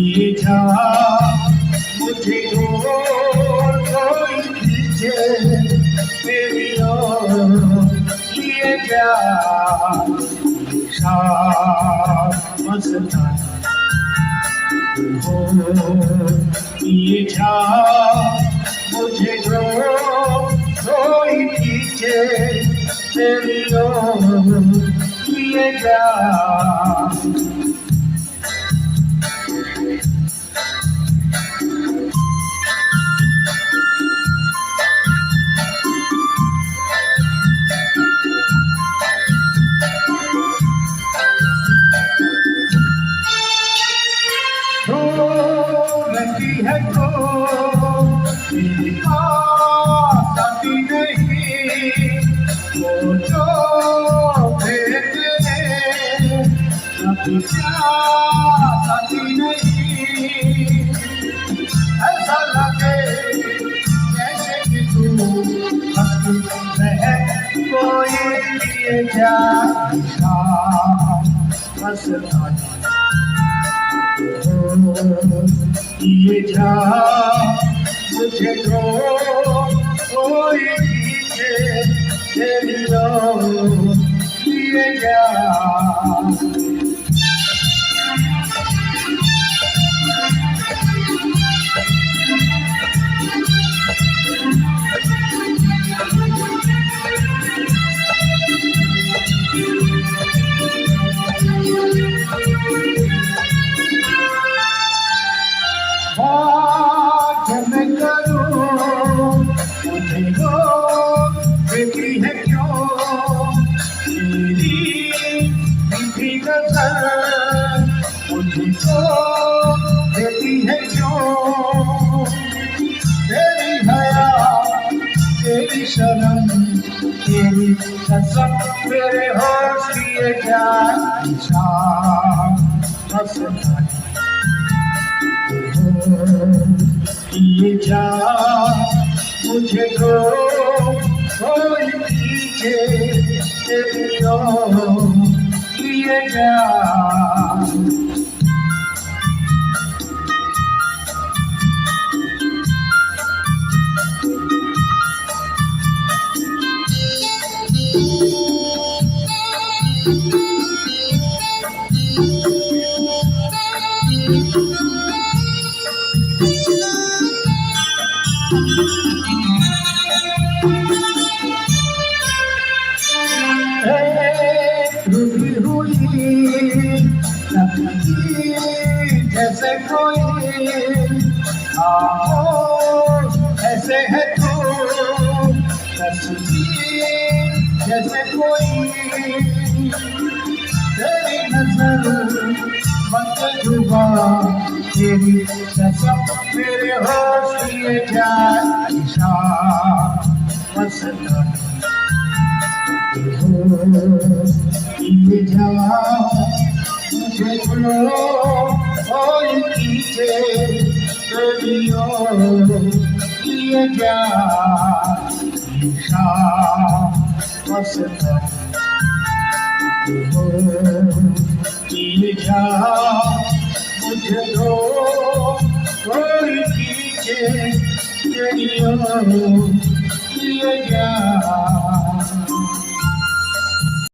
ये जा मुझे और कोई खींचे मेरी ओर ये जा मस्ताना हो ये जा मुझे कोई खींचे मेरी ओर ये जा है तो मेरी बात आती नहीं वो जो भेजे कभी प्यास आती नहीं ऐसा लगे जैसे कि तू हंसती रहे कोई लिए जा हंसता ये जा मुझे तो कोई खींचे तेरी ओर ये जा देती है क्यों तेरी मीठी नजर मुझको देती है क्यों तेरी हया तेरी शर्म तेरी कसम मेरे होश लिए जाए ये जा मुझे तो कोई खींचे तेरी ओर ये जा रुकी हुई जैसे कोई ऐसे है तू जैसे कोई तेरी नजर बनके डूबा तेरी कसम मेरे होश लिए जाए ये जा मुझे कोई खींचे तेरी ओर ये जा ये जा मुझे कोई खींचे तेरी ओर ये जा